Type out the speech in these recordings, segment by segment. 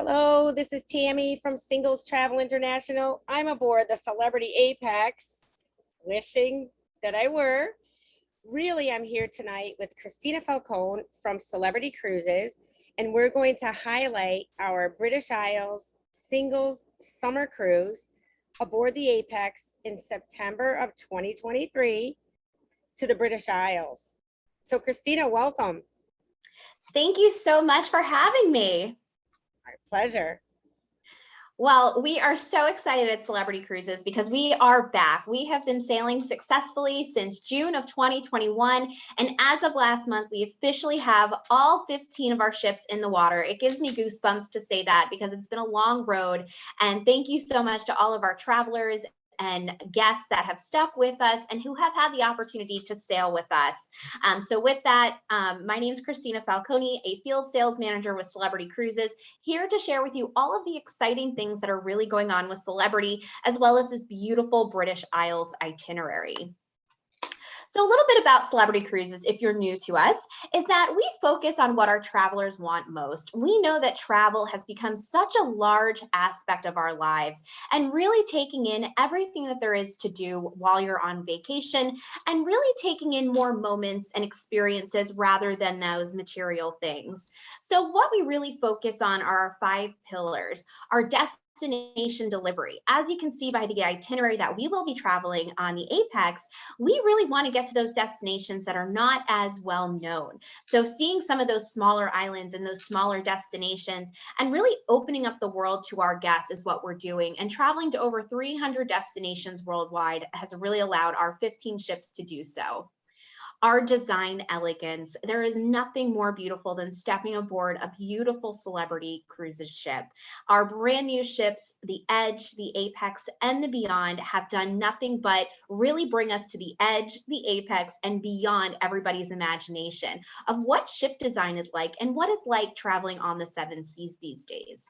Hello, this is Tammy from Singles Travel International. I'm aboard the Celebrity Apex, wishing that I were. Really, I'm here tonight with Christina Falcone from Celebrity Cruises, and we're going to highlight our British Isles singles summer cruise aboard the Apex in September of 2023 to the British Isles. So Christina, welcome. Thank you so much for having me. Our pleasure. Well, we are so excited at Celebrity Cruises because we are back. We have been sailing successfully since June of 2021. And as of last month, we officially have all 15 of our ships in the water. It gives me goosebumps to say that because it's been a long road. And thank you so much to all of our travelers and guests that have stuck with us and who have had the opportunity to sail with us. So with that, my name is Christina Falcone, a field sales manager with Celebrity Cruises, here to share with you all of the exciting things that are really going on with Celebrity, as well as this beautiful British Isles itinerary. So a little bit about Celebrity Cruises, if you're new to us, is that we focus on what our travelers want most. We know that travel has become such a large aspect of our lives and really taking in everything that there is to do while you're on vacation and really taking in more moments and experiences rather than those material things. So what we really focus on are our 5 pillars, our destination delivery. As you can see by the itinerary that we will be traveling on the Apex, we really want to get to those destinations that are not as well known. So seeing some of those smaller islands and those smaller destinations and really opening up the world to our guests is what we're doing. And traveling to over 300 destinations worldwide has really allowed our 15 ships to do so. Our design elegance. There is nothing more beautiful than stepping aboard a beautiful Celebrity Cruises ship. Our brand new ships, the Edge, the Apex, and the Beyond have done nothing but really bring us to the edge, the Apex, and beyond everybody's imagination of what ship design is like and what it's like traveling on the 7 seas these days.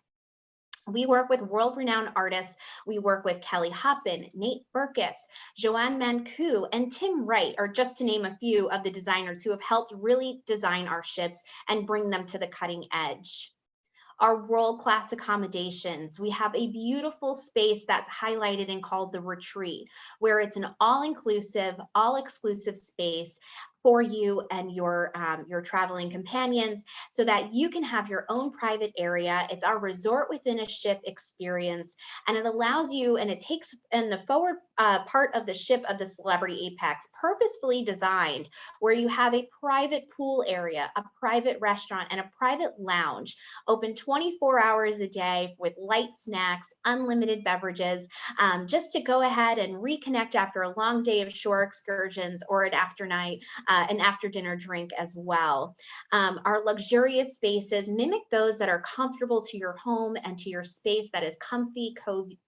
We work with world-renowned artists. We work with Kelly Hoppen, Nate Berkus, Joanne Mancu, and Tim Wright, or just to name a few of the designers who have helped really design our ships and bring them to the cutting edge. Our world-class accommodations. We have a beautiful space that's highlighted and called the Retreat, where it's an all-inclusive, all-exclusive space for you and your traveling companions so that you can have your own private area. It's our resort within a ship experience, and it allows you, and it takes in the forward part of the ship of the Celebrity Apex, purposefully designed, where you have a private pool area, a private restaurant, and a private lounge, open 24 hours a day with light snacks, unlimited beverages, just to go ahead and reconnect after a long day of shore excursions or an after dinner drink as well. Our luxurious spaces mimic those that are comfortable to your home and to your space that is comfy,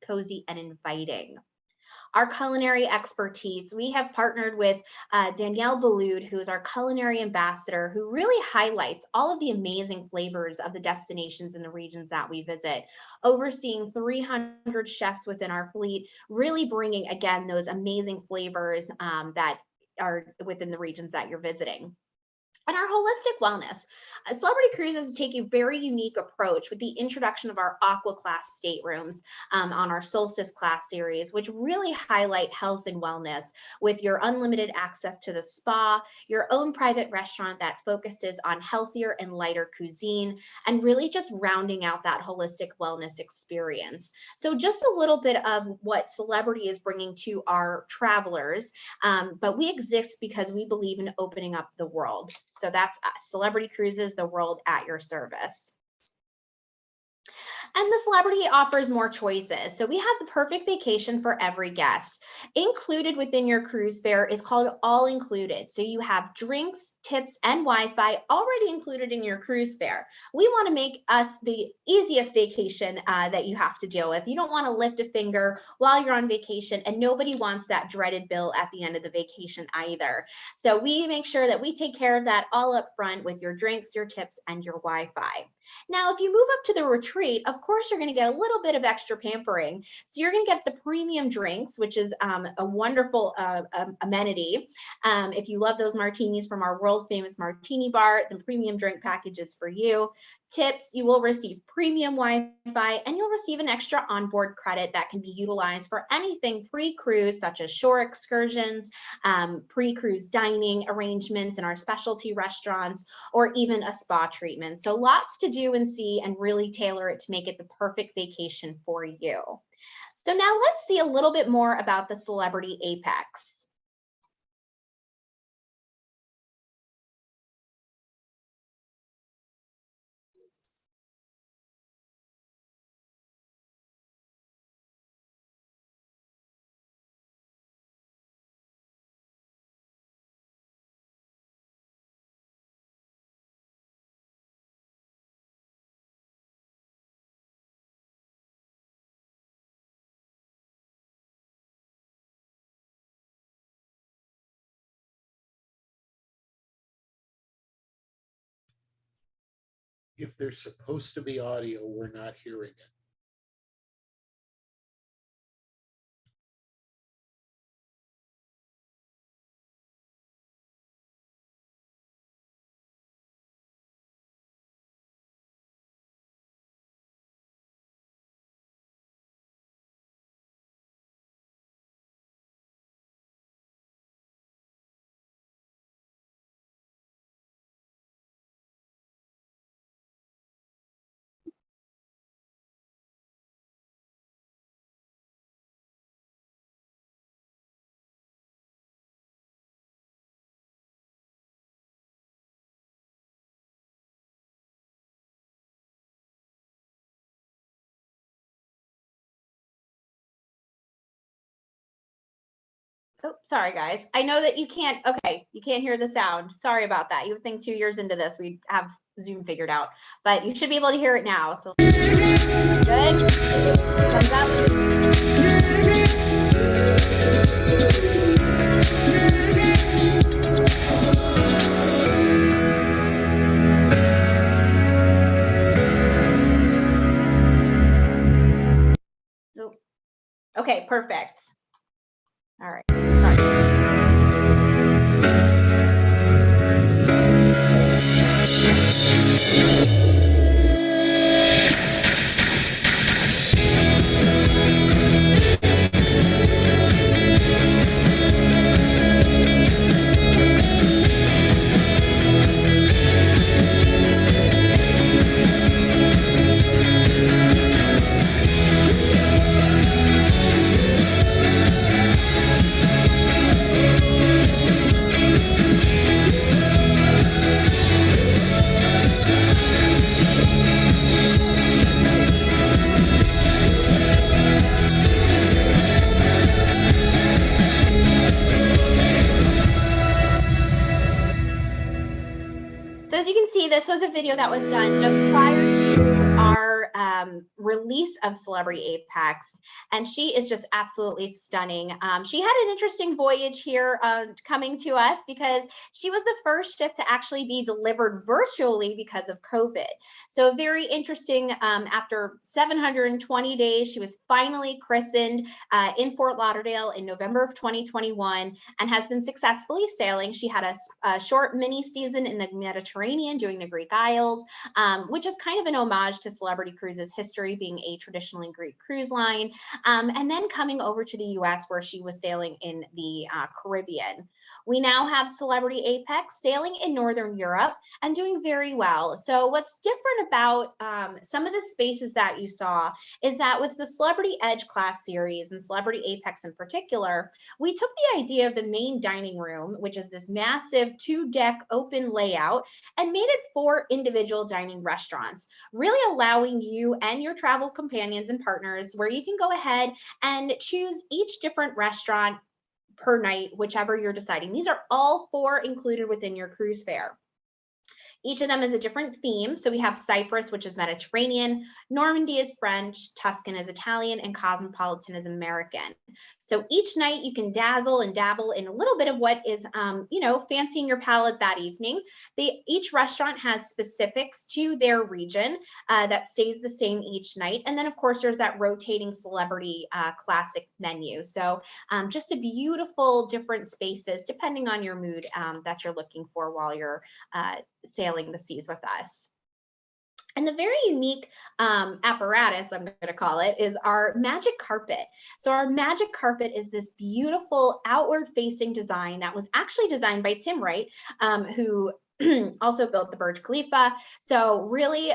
cozy, and inviting. Our culinary expertise. We have partnered with Danielle Balud, who is our culinary ambassador, who really highlights all of the amazing flavors of the destinations and the regions that we visit, overseeing 300 chefs within our fleet, really bringing, again, those amazing flavors that are within the regions that you're visiting. And our holistic wellness. Celebrity Cruises take a very unique approach with the introduction of our Aqua class staterooms on our Solstice class series, which really highlight health and wellness with your unlimited access to the spa, your own private restaurant that focuses on healthier and lighter cuisine, and really just rounding out that holistic wellness experience. So just a little bit of what Celebrity is bringing to our travelers, but we exist because we believe in opening up the world. So that's us, Celebrity Cruises, the world at your service. And the Celebrity offers more choices. So we have the perfect vacation for every guest. Included within your cruise fare is called all included. So you have drinks, tips, and Wi-Fi already included in your cruise fare. We want to make us the easiest vacation that you have to deal with. You don't want to lift a finger while you're on vacation, and nobody wants that dreaded bill at the end of the vacation either. So we make sure that we take care of that all up front with your drinks, your tips, and your Wi-Fi. Now, if you move up to the Retreat, of course, you're going to get a little bit of extra pampering. So you're going to get the premium drinks, which is a wonderful amenity. If you love those martinis from our world famous martini bar. The premium drink package is for you. Tips, you will receive premium Wi-Fi, and you'll receive an extra onboard credit that can be utilized for anything pre-cruise, such as shore excursions, pre-cruise dining arrangements in our specialty restaurants, or even a spa treatment. So lots to do and see, and really tailor it to make it the perfect vacation for you. So now let's see a little bit more about the Celebrity Apex. If there's supposed to be audio, we're not hearing it. Oh, sorry guys. I know that you can't, okay, you can't hear the sound. Sorry about that. You would think 2 years into this, we'd have Zoom figured out, but you should be able to hear it now. So good. Thumbs up. Oh. Okay, perfect. All right, sorry. So as you can see, this was a video that was done just prior to our release of Celebrity Apex, and she is just absolutely stunning. She had an interesting voyage here coming to us because she was the first ship to actually be delivered virtually because of COVID. So very interesting. After 720 days, she was finally christened in Fort Lauderdale in November of 2021 and has been successfully sailing. She had a short mini season in the Mediterranean doing the Greek Isles, which is kind of an homage to Celebrity Cruises' history, being a traditionally Greek cruise line, and then coming over to the US where she was sailing in the Caribbean. We now have Celebrity Apex sailing in Northern Europe and doing very well. So what's different about some of the spaces that you saw is that with the Celebrity Edge class series and Celebrity Apex in particular, we took the idea of the main dining room, which is this massive 2-deck open layout, and made it 4 individual dining restaurants, really allowing you and your travel companions and partners where you can go ahead and choose each different restaurant per night, whichever you're deciding. These are all 4 included within your cruise fare. Each of them is a different theme. So we have Cyprus, which is Mediterranean, Normandy is French, Tuscan is Italian, and Cosmopolitan is American. So each night you can dazzle and dabble in a little bit of what is, fancying your palate that evening. Each restaurant has specifics to their region that stays the same each night. And then of course there's that rotating celebrity classic menu. So just a beautiful different spaces depending on your mood that you're looking for while you're sailing the seas with us. And the very unique apparatus, I'm going to call it, is our magic carpet. So our magic carpet is this beautiful outward facing design that was actually designed by Tim Wright, who also built the Burj Khalifa. So really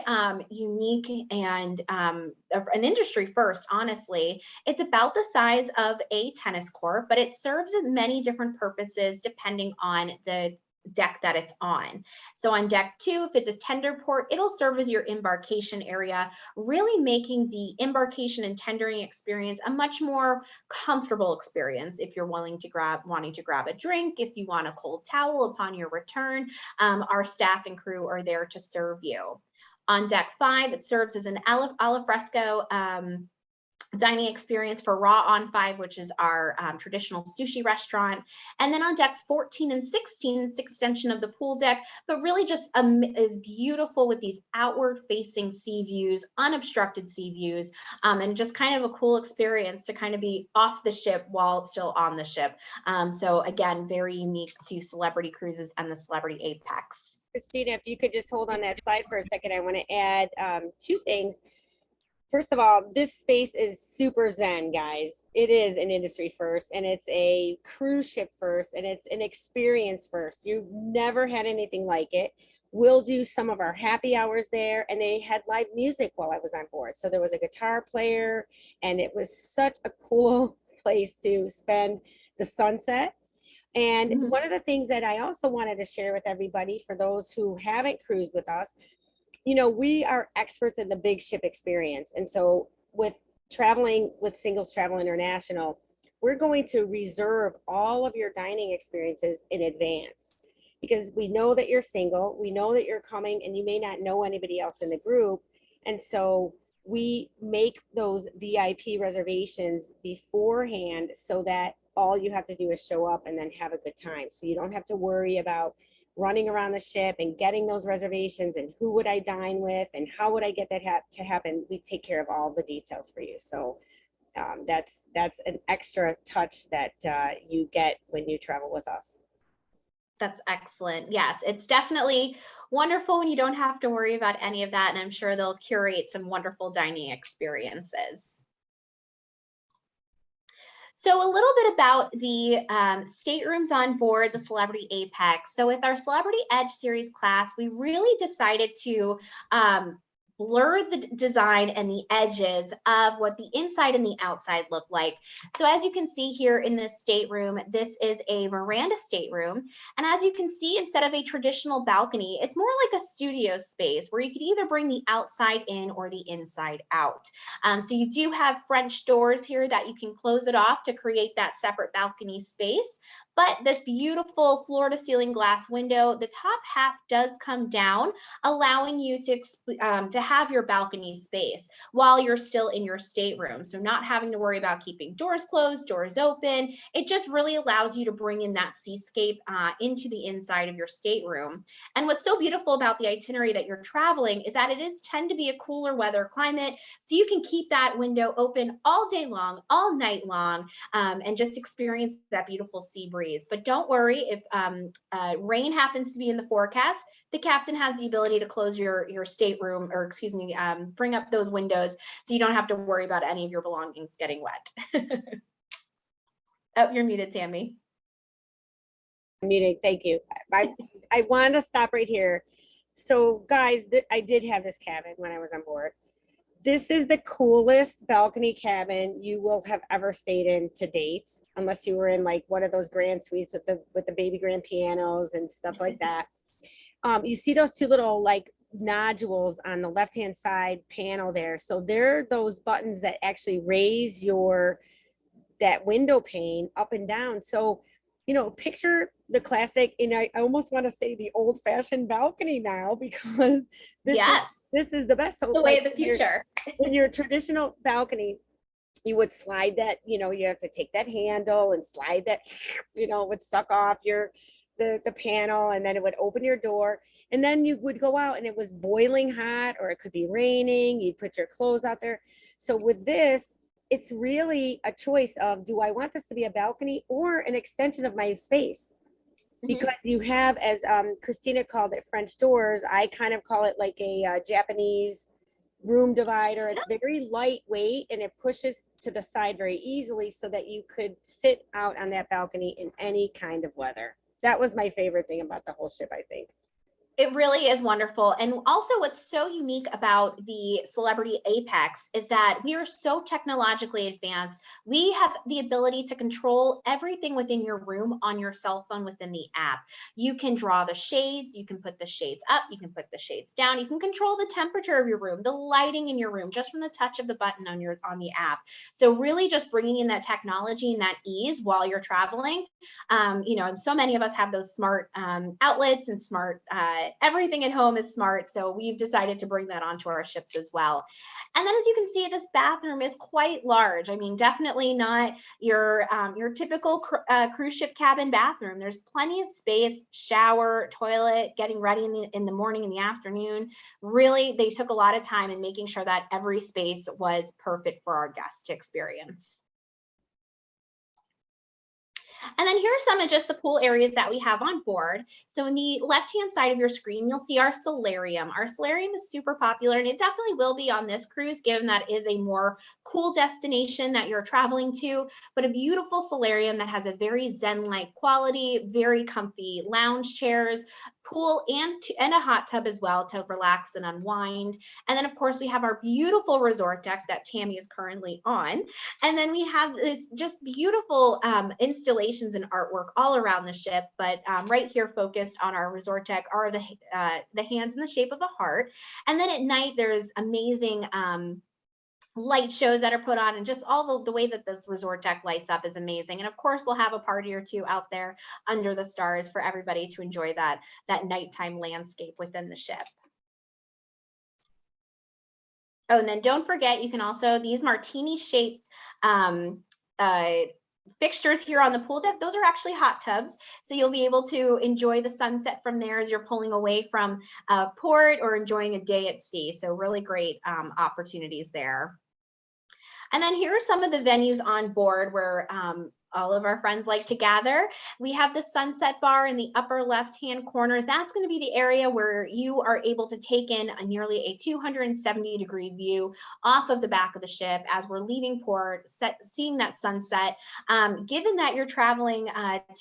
unique and an industry first, honestly. It's about the size of a tennis court, but it serves many different purposes depending on the deck that it's on. So on deck 2, if it's a tender port, it'll serve as your embarkation area, really making the embarkation and tendering experience a much more comfortable experience. If you're wanting to grab a drink, if you want a cold towel upon your return, our staff and crew are there to serve you. On deck 5, it serves as an al fresco dining experience for Raw on 5, which is our traditional sushi restaurant. And then on decks 14 and 16, it's extension of the pool deck, but really just is beautiful with these outward facing sea views, unobstructed sea views, and just kind of a cool experience to kind of be off the ship while still on the ship. So again, very unique to Celebrity Cruises and the Celebrity Apex. Christina, if you could just hold on that slide for a second, I want to add 2 things. First of all, this space is super zen, guys. It is an industry first, and it's a cruise ship first, and it's an experience first. You've never had anything like it. We'll do some of our happy hours there, and they had live music while I was on board. So there was a guitar player, and it was such a cool place to spend the sunset. And one of the things that I also wanted to share with everybody, for those who haven't cruised with us, we are experts in the big ship experience. And so with traveling with Singles Travel International, we're going to reserve all of your dining experiences in advance, because we know that you're single, we know that you're coming, and you may not know anybody else in the group. And so we make those VIP reservations beforehand so that all you have to do is show up and then have a good time. So you don't have to worry about running around the ship and getting those reservations and who would I dine with and how would I get that to happen. We take care of all the details for you. So that's an extra touch that you get when you travel with us. That's excellent. Yes, it's definitely wonderful when you don't have to worry about any of that. And I'm sure they'll curate some wonderful dining experiences. So a little bit about the staterooms on board the Celebrity Apex. So with our Celebrity Edge Series class, we really decided to blur the design and the edges of what the inside and the outside look like. So as you can see here in this stateroom, this is a veranda stateroom. And as you can see, instead of a traditional balcony, it's more like a studio space where you could either bring the outside in or the inside out. So you do have French doors here that you can close it off to create that separate balcony space. But this beautiful floor to ceiling glass window, the top half does come down, allowing you to have your balcony space while you're still in your stateroom. So not having to worry about keeping doors closed, doors open. It just really allows you to bring in that seascape into the inside of your stateroom. And what's so beautiful about the itinerary that you're traveling is that it tend to be a cooler weather climate. So you can keep that window open all day long, all night long, and just experience that beautiful sea breeze. But don't worry, if rain happens to be in the forecast, the captain has the ability to close your stateroom, or excuse me, bring up those windows so you don't have to worry about any of your belongings getting wet. Oh, you're muted, Tammy. Muted, thank you. I wanted to stop right here. So guys, I did have this cabin when I was on board. This is the coolest balcony cabin you will have ever stayed in to date, unless you were in like one of those grand suites with the baby grand pianos and stuff like that. You see those 2 little like nodules on the left-hand side panel there. So they're those buttons that actually raise that window pane up and down. So, picture the classic, and I almost want to say the old-fashioned balcony now, because this is the best. So the way of the future. In your traditional balcony, you would slide that, you have to take that handle and slide that, it would suck off the panel, and then it would open your door, and then you would go out and it was boiling hot, or it could be raining. You'd put your clothes out there. So with this, it's really a choice of, do I want this to be a balcony or an extension of my space? Because you have, as Christina called it, French doors. I kind of call it like a Japanese room divider. It's very lightweight and it pushes to the side very easily so that you could sit out on that balcony in any kind of weather. That was my favorite thing about the whole ship, I think. It really is wonderful. And also what's so unique about the Celebrity Apex is that we are so technologically advanced. We have the ability to control everything within your room on your cell phone within the app. You can draw the shades, you can put the shades up, you can put the shades down, you can control the temperature of your room, the lighting in your room, just from the touch of the button on the app. So really just bringing in that technology and that ease while you're traveling. And so many of us have those smart outlets and smart everything at home is smart. So we've decided to bring that onto our ships as well. And then, as you can see, this bathroom is quite large. I mean, definitely not your typical cruise ship cabin bathroom. There's plenty of space, shower, toilet, getting ready in the morning, in the afternoon. Really, they took a lot of time in making sure that every space was perfect for our guests to experience. And then here are some of just the pool areas that we have on board. So in the left-hand side of your screen, you'll see our solarium. Our solarium is super popular, and it definitely will be on this cruise, given that it is a more cool destination that you're traveling to, but a beautiful solarium that has a very zen-like quality, very comfy lounge chairs, pool, and a hot tub as well to relax and unwind. And then, of course, we have our beautiful resort deck that Tammy is currently on. And then we have this just beautiful installations and artwork all around the ship, but right here focused on our resort deck are the hands in the shape of a heart. And then at night, there's amazing light shows that are put on, and just all the way that this resort deck lights up is amazing. And of course, we'll have a party or two out there under the stars for everybody to enjoy that nighttime landscape within the ship. Oh, and then don't forget, you can also, these martini shaped fixtures here on the pool deck, those are actually hot tubs. So you'll be able to enjoy the sunset from there as you're pulling away from port or enjoying a day at sea. So really great opportunities there. And then here are some of the venues on board where all of our friends like to gather. We have the sunset bar in the upper left-hand corner. That's going to be the area where you are able to take in nearly a 270-degree view off of the back of the ship as we're leaving port, seeing that sunset. Given that you're traveling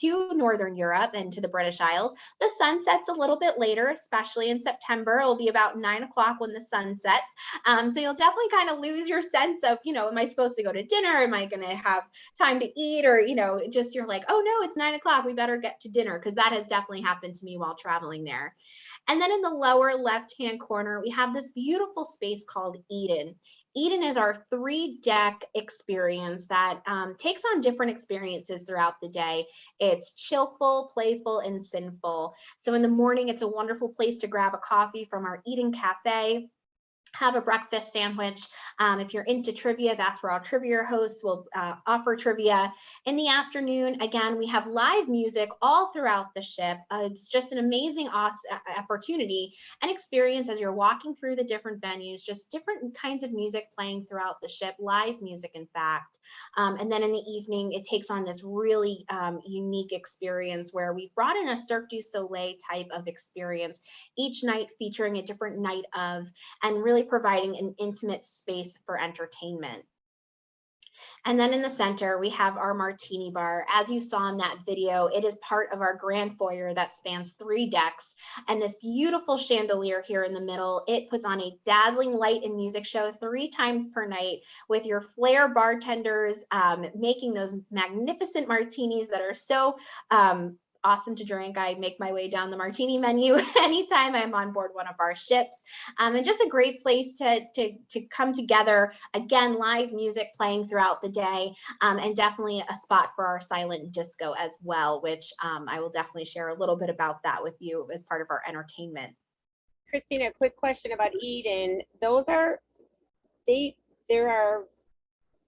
to Northern Europe and to the British Isles, the sun sets a little bit later, especially in September. It'll be about 9 o'clock when the sun sets. So you'll definitely kind of lose your sense of, am I supposed to go to dinner? Am I going to have time to eat? Or, just you're like, oh no, it's 9 o'clock. We better get to dinner, because that has definitely happened to me while traveling there. And then in the lower left-hand corner, we have this beautiful space called Eden. Eden is our 3-deck experience that takes on different experiences throughout the day. It's chillful, playful, and sinful. So in the morning, it's a wonderful place to grab a coffee from our Eden Cafe, have a breakfast sandwich. If you're into trivia, that's where our trivia hosts will offer trivia. In the afternoon, again, we have live music all throughout the ship. It's just an amazing opportunity and experience as you're walking through the different venues, just different kinds of music playing throughout the ship, live music, in fact. And then in the evening, it takes on this really unique experience where we've brought in a Cirque du Soleil type of experience, each night featuring a different night of, and really providing an intimate space for entertainment. And then in the center, we have our martini bar. As you saw in that video, it is part of our grand foyer that spans 3 decks. And this beautiful chandelier here in the middle, it puts on a dazzling light and music show 3 times per night with your flair bartenders making those magnificent martinis that are so awesome to drink. I make my way down the martini menu anytime I'm on board one of our ships. And just a great place to come together. Again, live music playing throughout the day, and definitely a spot for our silent disco as well, which I will definitely share a little bit about that with you as part of our entertainment. Christina, quick question about Eden. Those are, there are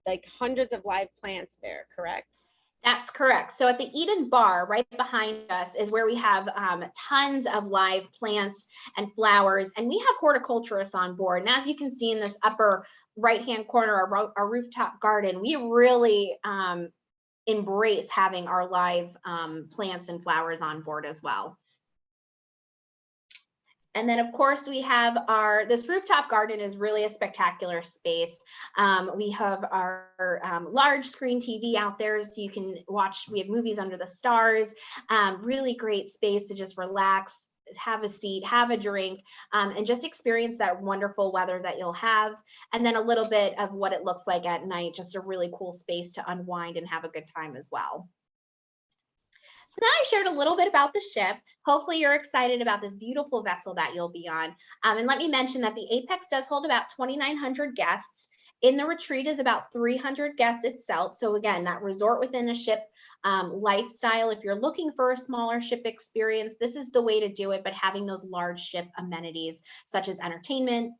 like hundreds of live plants there, correct? That's correct. So at the Eden Bar, right behind us, is where we have tons of live plants and flowers, and we have horticulturists on board. And as you can see in this upper right-hand corner, our rooftop garden, we really embrace having our live plants and flowers on board as well. And then of course we have this rooftop garden is really a spectacular space. We have our large screen TV out there so you can watch, we have movies under the stars, really great space to just relax, have a seat, have a drink, and just experience that wonderful weather that you'll have. And then a little bit of what it looks like at night, just a really cool space to unwind and have a good time as well. So now I shared a little bit about the ship. Hopefully you're excited about this beautiful vessel that you'll be on. And let me mention that the Apex does hold about 2,900 guests. In the retreat is about 300 guests itself. So again, that resort within a ship lifestyle. If you're looking for a smaller ship experience, this is the way to do it, but having those large ship amenities such as entertainment,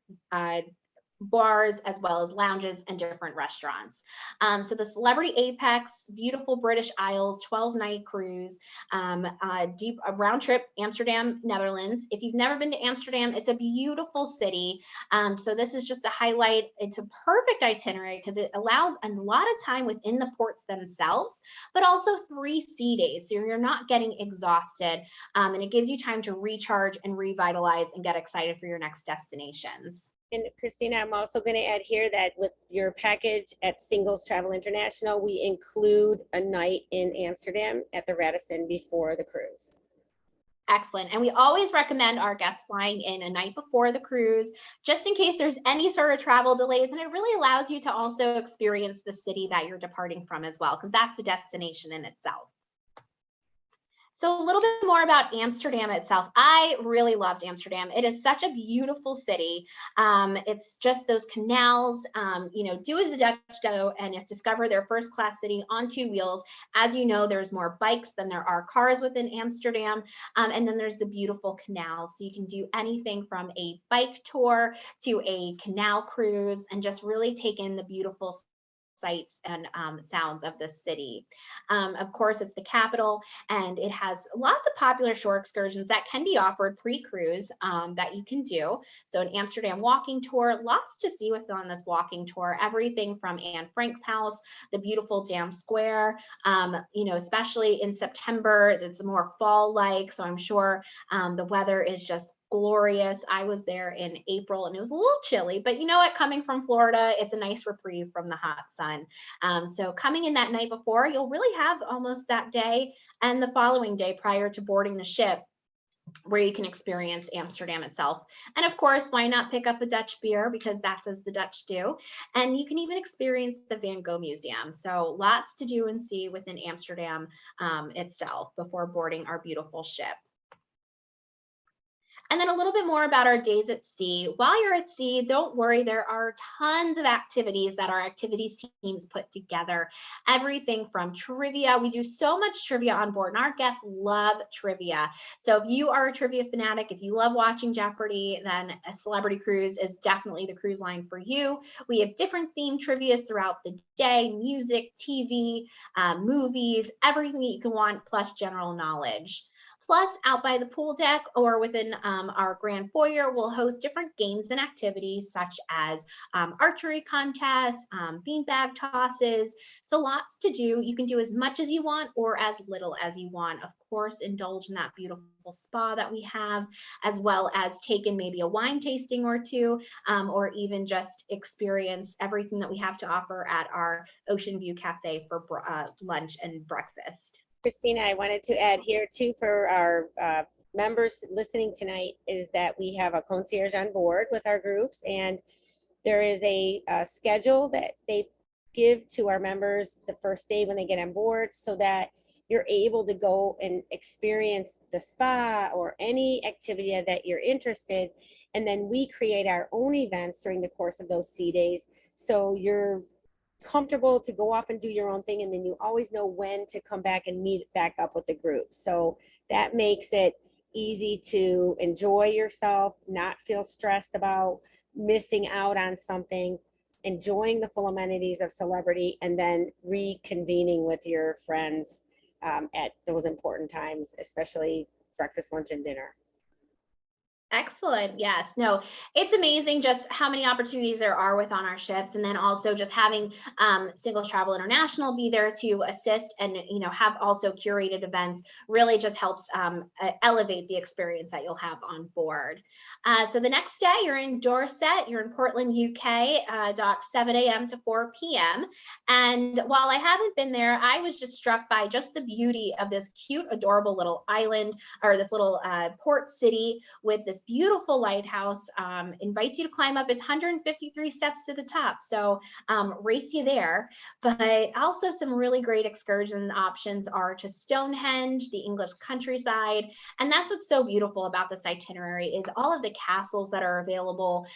bars, as well as lounges and different restaurants. So the Celebrity Apex, beautiful British Isles, 12-night cruise, a round trip, Amsterdam, Netherlands. If you've never been to Amsterdam, it's a beautiful city. So this is just a highlight. It's a perfect itinerary because it allows a lot of time within the ports themselves, but also 3 sea days. So you're not getting exhausted, and it gives you time to recharge and revitalize and get excited for your next destinations. And Christina, I'm also going to add here that with your package at Singles Travel International, we include a night in Amsterdam at the Radisson before the cruise. Excellent. And we always recommend our guests flying in a night before the cruise, just in case there's any sort of travel delays. And it really allows you to also experience the city that you're departing from as well, because that's a destination in itself. So a little bit more about Amsterdam itself. I really loved Amsterdam. It is such a beautiful city. It's just those canals, you know, do as the Dutch do and discover their first class city on 2 wheels. As you know, there's more bikes than there are cars within Amsterdam. And then there's the beautiful canals. So you can do anything from a bike tour to a canal cruise and just really take in the beautiful sights and sounds of the city. Of course, it's the capital, and it has lots of popular shore excursions that can be offered pre-cruise that you can do. So an Amsterdam walking tour, lots to see with on this walking tour, everything from Anne Frank's house, the beautiful Dam Square, you know, especially in September, it's more fall-like, so I'm sure the weather is just glorious. I was there in April and it was a little chilly, but you know what, coming from Florida, it's a nice reprieve from the hot sun. So coming in that night before, you'll really have almost that day and the following day prior to boarding the ship where you can experience Amsterdam itself. And of course, why not pick up a Dutch beer, because that's as the Dutch do. And you can even experience the Van Gogh Museum. So lots to do and see within Amsterdam itself before boarding our beautiful ship. And then a little bit more about our days at sea. While you're at sea, don't worry, there are tons of activities that our activities teams put together. Everything from trivia. We do so much trivia on board, and our guests love trivia. So if you are a trivia fanatic, if you love watching Jeopardy, then a Celebrity Cruise is definitely the cruise line for you. We have different themed trivias throughout the day, music, TV, movies, everything that you can want, plus general knowledge. Plus, out by the pool deck or within our grand foyer, we'll host different games and activities such as archery contests, beanbag tosses. So lots to do. You can do as much as you want or as little as you want. Of course, indulge in that beautiful spa that we have, as well as take in maybe a wine tasting or two, or even just experience everything that we have to offer at our Ocean View Cafe for lunch and breakfast. Christina, I wanted to add here too for our members listening tonight is that we have a concierge on board with our groups, and there is a schedule that they give to our members the first day when they get on board, so that you're able to go and experience the spa or any activity that you're interested. And then we create our own events during the course of those sea days. So you're comfortable to go off and do your own thing, and then you always know when to come back and meet back up with the group. So that makes it easy to enjoy yourself, not feel stressed about missing out on something. enjoying the full amenities of celebrity, and then reconvening with your friends at those important times, especially breakfast, lunch, and dinner. Excellent. Yes. No, it's amazing just how many opportunities there are with on our ships, and then also just having Singles Travel International be there to assist and have also curated events really just helps elevate the experience that you'll have on board. So the next day you're in Dorset, you're in Portland, UK, dock 7 a.m. to 4 p.m. And while I haven't been there, I was just struck by just the beauty of this cute, adorable little island, or this little port city with this beautiful lighthouse. Invites you to climb up. It's 153 steps to the top, so race you there. But also some really great excursion options are to Stonehenge, the English countryside, and that's what's so beautiful about this itinerary is all of the castles that are available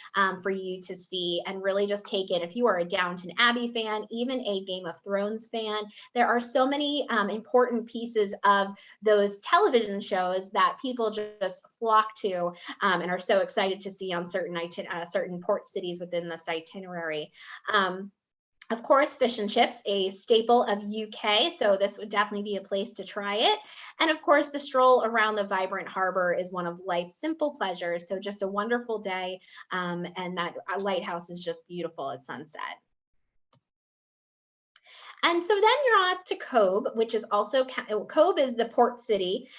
for you to see and really just take in. If you are a Downton Abbey fan, even a Game of Thrones fan, there are so many important pieces of those television shows that people just flock to and are so excited to see on certain port cities within this itinerary. Of course, fish and chips, a staple of UK, so this would definitely be a place to try it. And of course, the stroll around the vibrant harbor is one of life's simple pleasures. So just a wonderful day, and that lighthouse is just beautiful at sunset. And so then you're on to Cobh, which is also, Cobh is the port city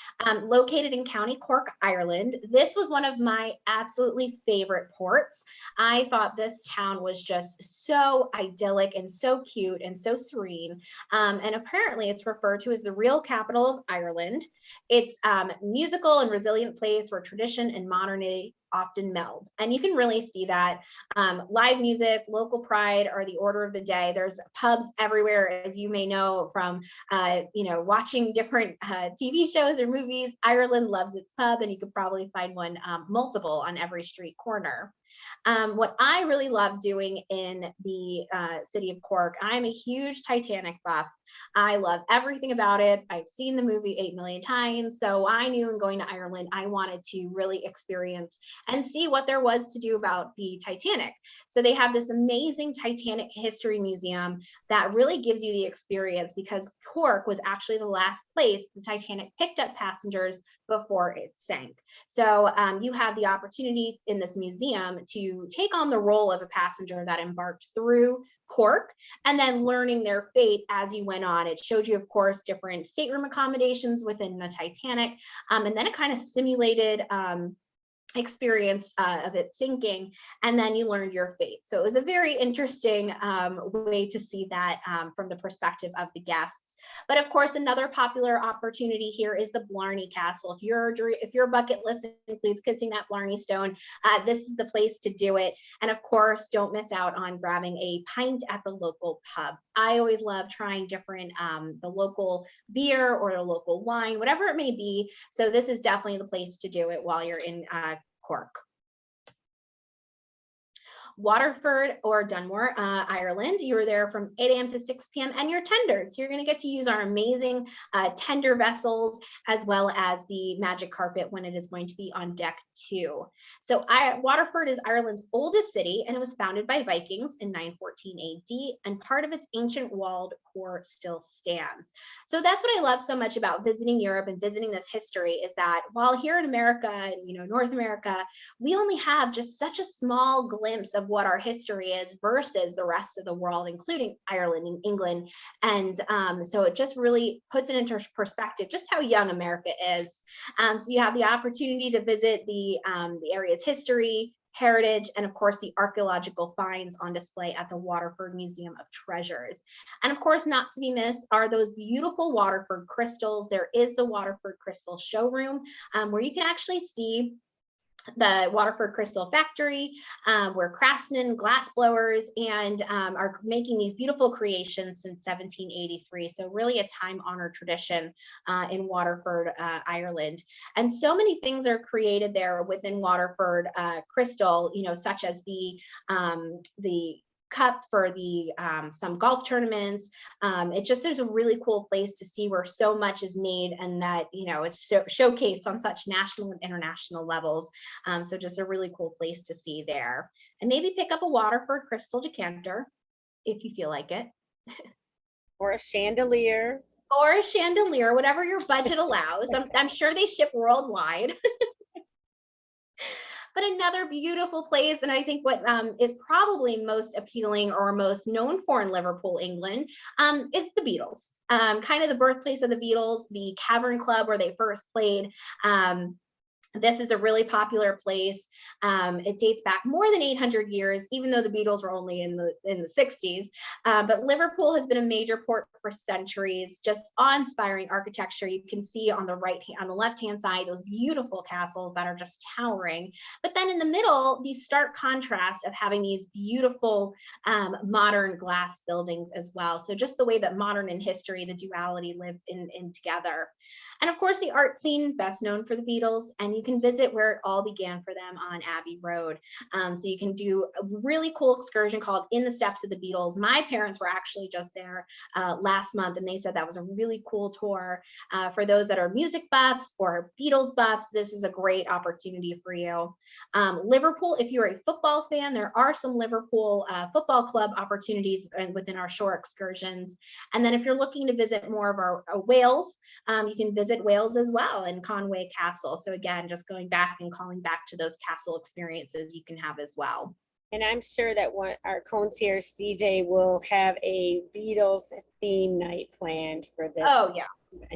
located in County Cork, Ireland. This was one of my absolutely favorite ports. I thought this town was just so idyllic and so cute and so serene. And apparently it's referred to as the real capital of Ireland. It's a musical and resilient place where tradition and modernity often meld. And you can really see that. Live music, local pride are the order of the day. There's pubs everywhere, as you may know from watching different TV shows or movies. Ireland loves its pub, and you could probably find one multiple on every street corner. What I really love doing in the city of Cork, I'm a huge Titanic buff. I love everything about it. I've seen the movie 8 million times. So I knew in going to Ireland, I wanted to really experience and see what there was to do about the Titanic. So they have this amazing Titanic history museum that really gives you the experience, because Cork was actually the last place the Titanic picked up passengers before it sank. So you have the opportunity in this museum to take on the role of a passenger that embarked through Cork and then learning their fate as you went on. It showed you, of course, different stateroom accommodations within the Titanic, and then it kind of simulated experience of it sinking, and then you learned your fate. So it was a very interesting way to see that from the perspective of the guests. But of course, another popular opportunity here is the Blarney Castle. If your bucket list includes kissing that Blarney Stone, this is the place to do it. And of course, don't miss out on grabbing a pint at the local pub. I always love trying different the local beer or the local wine, whatever it may be. So this is definitely the place to do it while you're in Cork. Waterford or Dunmore, Ireland. You were there from 8 a.m. to 6 p.m. and you're tendered. So you're going to get to use our amazing tender vessels as well as the magic carpet when it is going to be on deck too. So Waterford is Ireland's oldest city, and it was founded by Vikings in 914 AD, and part of its ancient walled core still stands. So that's what I love so much about visiting Europe and visiting this history, is that while here in America, North America, we only have just such a small glimpse of what our history is versus the rest of the world, including Ireland and England. And so it just really puts it into perspective just how young America is. So you have the opportunity to visit the area's history, heritage, and of course the archaeological finds on display at the Waterford Museum of Treasures. And of course, not to be missed are those beautiful Waterford crystals. There is the Waterford Crystal Showroom where you can actually see the Waterford Crystal Factory, where craftsmen, glass blowers, and are making these beautiful creations since 1783. So really a time-honored tradition in Waterford, Ireland. And so many things are created there within Waterford Crystal, such as the Cup for the some golf tournaments. It just is a really cool place to see where so much is made, and that, you know, it's showcased on such national and international levels. So just a really cool place to see there. And maybe pick up a Waterford crystal decanter if you feel like it. Or a chandelier. Or a chandelier, whatever your budget allows. I'm sure they ship worldwide. But another beautiful place, and I think what is probably most appealing or most known for in Liverpool, England, is the Beatles. Kind of the birthplace of the Beatles, the Cavern Club where they first played. This is a really popular place. It dates back more than 800 years, even though the Beatles were only in the 60s. But Liverpool has been a major port for centuries, just awe-inspiring architecture. You can see on the left-hand side, those beautiful castles that are just towering. But then in the middle, the stark contrast of having these beautiful modern glass buildings as well. So just the way that modern and history, the duality live in together. And of course, the art scene, best known for the Beatles, and you can visit where it all began for them on Abbey Road. So you can do a really cool excursion called In the Steps of the Beatles. My parents were actually just there last month, and they said that was a really cool tour. For those that are music buffs or Beatles buffs, this is a great opportunity for you. Liverpool, if you're a football fan, there are some Liverpool football club opportunities within our shore excursions. And then if you're looking to visit more of our Wales, you can visit Wales as well, and Conway Castle. So again, just going back and calling back to those castle experiences you can have as well. And I'm sure that our concierge CJ will have a Beatles theme night planned for this. Oh yeah.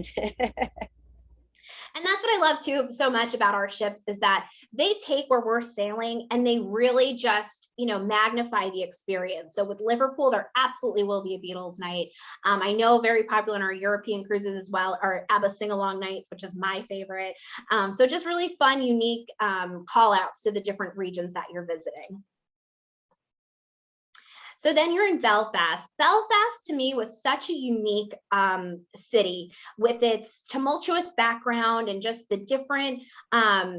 And that's what I love too so much about our ships, is that they take where we're sailing and they really just, you know, magnify the experience. So with Liverpool, there absolutely will be a Beatles night. I know very popular in our European cruises as well are ABBA sing-along nights, which is my favorite. So just really fun, unique call outs to the different regions that you're visiting. So then you're in Belfast. Belfast to me was such a unique city with its tumultuous background and just the different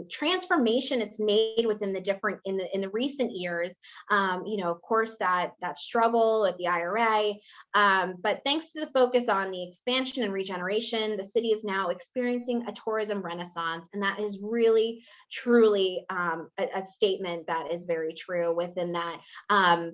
transformation it's made within the different in the recent years. You know, of course, that struggle with the IRA, but thanks to the focus on the expansion and regeneration, the city is now experiencing a tourism renaissance, and that is really, truly a statement that is very true within that.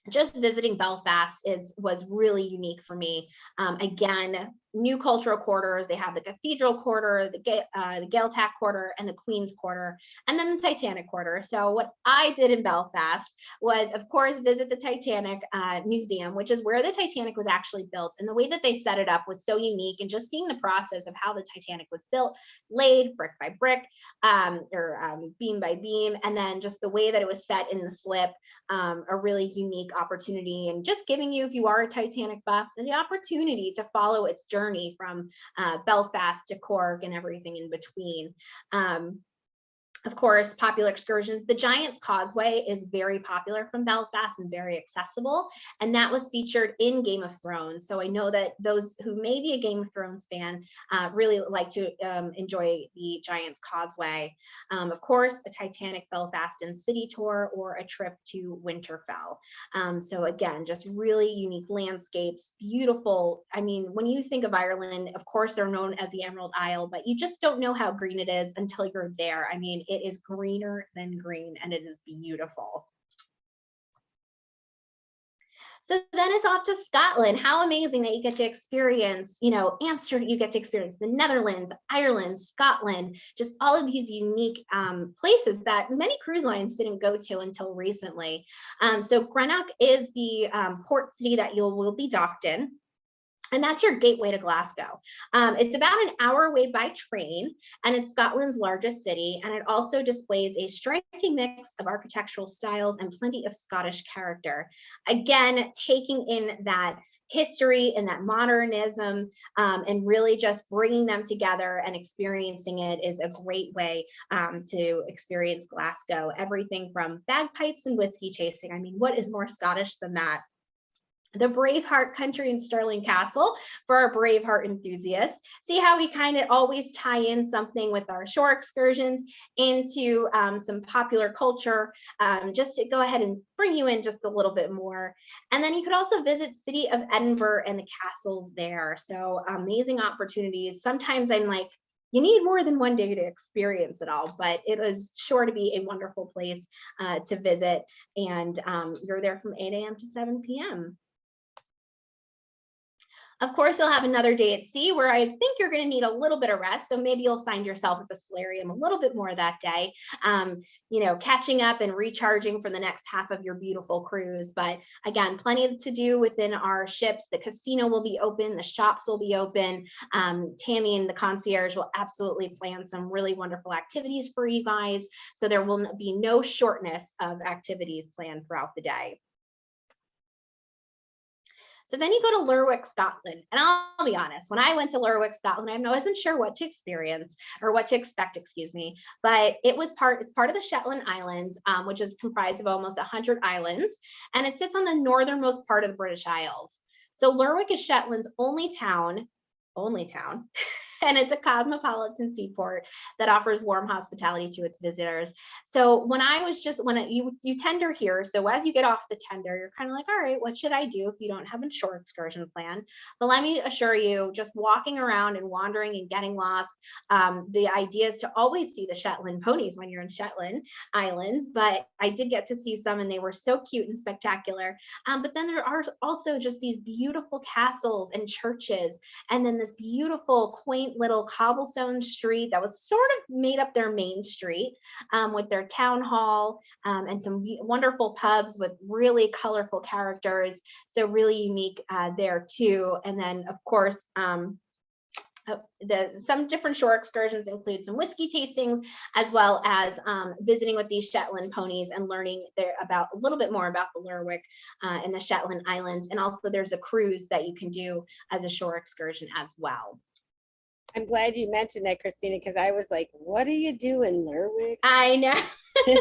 Just visiting Belfast was really unique for me. Again, new cultural quarters. They have the Cathedral Quarter, the Gaeltacht Quarter, and the Queen's Quarter, and then the Titanic Quarter. So what I did in Belfast was, of course, visit the Titanic Museum, which is where the Titanic was actually built. And the way that they set it up was so unique, and just seeing the process of how the Titanic was built, laid brick by brick, or beam by beam, and then just the way that it was set in the slip, a really unique opportunity, and just giving you, if you are a Titanic buff, the opportunity to follow its journey from Belfast to Cork and everything in between. Of course, popular excursions. The Giant's Causeway is very popular from Belfast and very accessible, and that was featured in Game of Thrones. So I know that those who may be a Game of Thrones fan really like to enjoy the Giant's Causeway. Of course, a Titanic Belfaston city tour or a trip to Winterfell. So again, just really unique landscapes, beautiful. I mean, when you think of Ireland, of course, they're known as the Emerald Isle, but you just don't know how green it is until you're there. I mean, it is greener than green, and it is beautiful. So then it's off to Scotland. How amazing that you get to experience, you know, Amsterdam, you get to experience the Netherlands, Ireland, Scotland, just all of these unique places that many cruise lines didn't go to until recently. So Greenock is the port city that you will be docked in. And that's your gateway to Glasgow. It's about an hour away by train, and it's Scotland's largest city. And it also displays a striking mix of architectural styles and plenty of Scottish character. Again, taking in that history and that modernism, and really just bringing them together and experiencing it is a great way to experience Glasgow. Everything from bagpipes and whiskey tasting. I mean, what is more Scottish than that? the Braveheart Country and Stirling Castle for our Braveheart enthusiasts. See how we kind of always tie in something with our shore excursions into some popular culture, just to go ahead and bring you in just a little bit more. And then you could also visit City of Edinburgh and the castles there. So amazing opportunities. Sometimes I'm like, you need more than one day to experience it all, but it is sure to be a wonderful place to visit. And you're there from 8 a.m. to 7 p.m. Of course, you'll have another day at sea where I think you're going to need a little bit of rest. So maybe you'll find yourself at the solarium a little bit more that day, you know, catching up and recharging for the next half of your beautiful cruise. But again, plenty to do within our ships. The casino will be open, the shops will be open. Tammy and the concierge will absolutely plan some really wonderful activities for you guys. So there will be no shortness of activities planned throughout the day. So then you go to Lerwick, Scotland. And I'll be honest, when I went to Lerwick, Scotland, I wasn't sure what to experience or what to expect, excuse me, but it's part of the Shetland Islands, which is comprised of almost 100 islands, and it sits on the northernmost part of the British Isles. So Lerwick is Shetland's only town, and it's a cosmopolitan seaport that offers warm hospitality to its visitors. So when you tender here, so as you get off the tender, you're kind of like, all right, what should I do if you don't have a shore excursion plan? But let me assure you, just walking around and wandering and getting lost, the idea is to always see the Shetland ponies when you're in Shetland Islands, but I did get to see some and they were so cute and spectacular. But then there are also just these beautiful castles and churches, and then this beautiful, quaint little cobblestone street that was sort of made up their main street, with their town hall, and some wonderful pubs with really colorful characters. So really unique there too. And then of course, some different shore excursions include some whiskey tastings, as well as visiting with these Shetland ponies and learning a little bit more about the Lerwick and the Shetland Islands. And also there's a cruise that you can do as a shore excursion as well. I'm glad you mentioned that, Christina, because I was like, what do you do in Lerwick? I know. And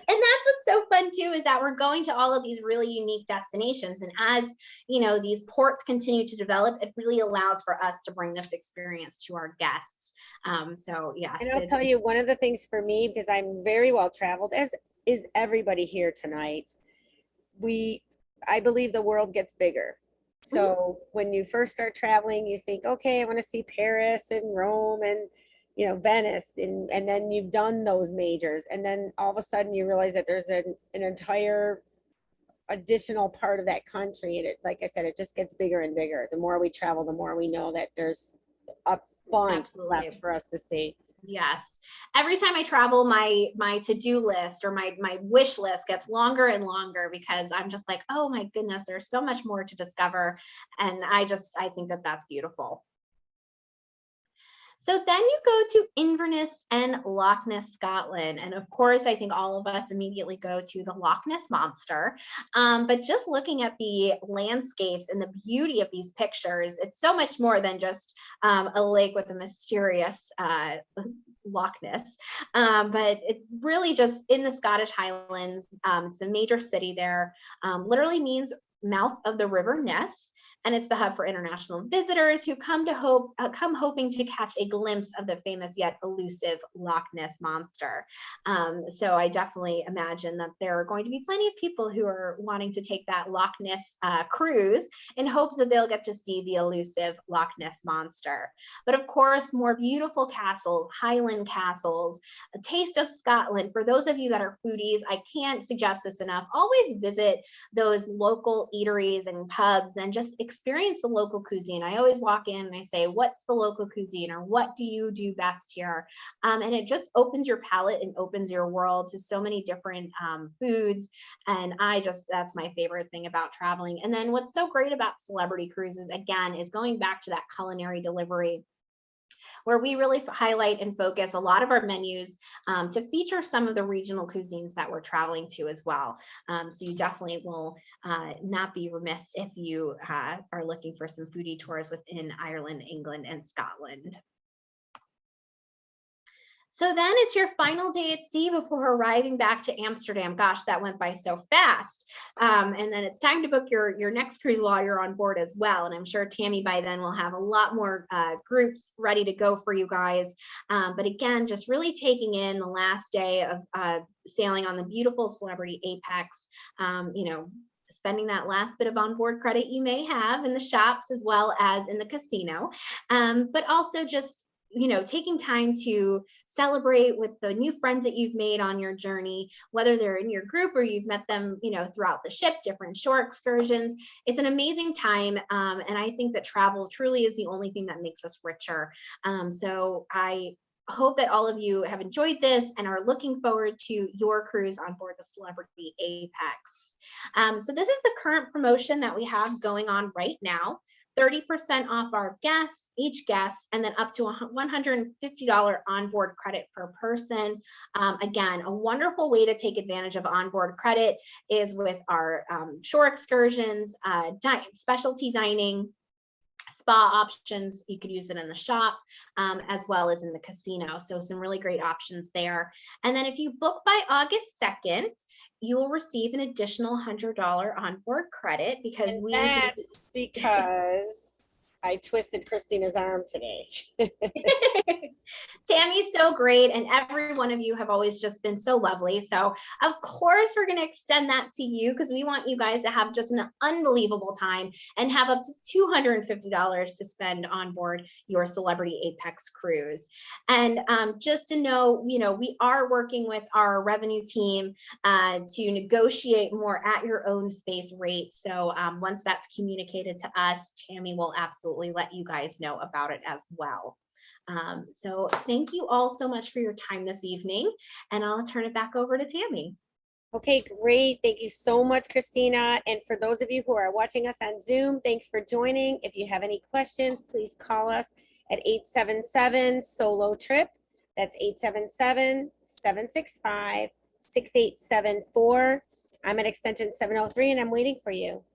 that's what's so fun too, is that we're going to all of these really unique destinations. And as you know, these ports continue to develop, it really allows for us to bring this experience to our guests. So yes. And I'll tell you, one of the things for me, because I'm very well traveled, as is everybody here tonight, I believe the world gets bigger. So when you first start traveling, you think, okay, I want to see Paris and Rome and, you know, Venice, and then you've done those majors, and then all of a sudden you realize that there's an entire additional part of that country, and it, like I said, it just gets bigger and bigger. The more we travel, the more we know that there's a bunch left for us to see. Yes. Every time I travel, my to-do list or my wish list gets longer and longer, because I'm just like, oh my goodness, there's so much more to discover. And I think that that's beautiful. So then you go to Inverness and Loch Ness, Scotland. And of course, I think all of us immediately go to the Loch Ness Monster. But just looking at the landscapes and the beauty of these pictures, it's so much more than just a lake with a mysterious Loch Ness. But it really just in the Scottish Highlands, it's the major city there, literally means mouth of the River Ness. And it's the hub for international visitors who come hoping to catch a glimpse of the famous yet elusive Loch Ness Monster. So I definitely imagine that there are going to be plenty of people who are wanting to take that Loch Ness cruise in hopes that they'll get to see the elusive Loch Ness Monster. But of course, more beautiful castles, Highland castles, a taste of Scotland. For those of you that are foodies, I can't suggest this enough. Always visit those local eateries and pubs and just experience the local cuisine. I always walk in and I say, what's the local cuisine, or what do you do best here? And it just opens your palate and opens your world to so many different foods. And that's my favorite thing about traveling. And then what's so great about celebrity cruises, again, is going back to that culinary delivery, where we really highlight and focus a lot of our menus to feature some of the regional cuisines that we're traveling to as well. So you definitely will not be remiss if you are looking for some foodie tours within Ireland, England, and Scotland. So then it's your final day at sea before arriving back to Amsterdam. Gosh, that went by so fast. And then it's time to book your next cruise while you're on board as well. And I'm sure Tammy by then will have a lot more groups ready to go for you guys. But again, just really taking in the last day of sailing on the beautiful Celebrity Apex, spending that last bit of onboard credit you may have in the shops as well as in the casino, but also just taking time to celebrate with the new friends that you've made on your journey, whether they're in your group or you've met them, throughout the ship, different shore excursions. It's an amazing time. And I think that travel truly is the only thing that makes us richer. So I hope that all of you have enjoyed this and are looking forward to your cruise on board the Celebrity Apex. So this is the current promotion that we have going on right now. 30% off our guests, each guest, and then up to $150 onboard credit per person. Again, a wonderful way to take advantage of onboard credit is with our shore excursions, specialty dining, spa options. You could use it in the shop as well as in the casino. So some really great options there. And then if you book by August 2nd, you will receive an additional $100 onboard credit because that's because I twisted Christina's arm today. Tammy's so great, and every one of you have always just been so lovely. So of course we're going to extend that to you because we want you guys to have just an unbelievable time and have up to $250 to spend on board your Celebrity Apex cruise. And just to know, we are working with our revenue team to negotiate more at your own space rate. So once that's communicated to us, Tammy will absolutely let you guys know about it as well. So thank you all so much for your time this evening, and I'll turn it back over to Tammy. Okay, great. Thank you so much, Christina. And for those of you who are watching us on Zoom, thanks for joining. If you have any questions, please call us at 877-SOLO-TRIP. That's 877-765-6874. I'm at extension 703 and I'm waiting for you.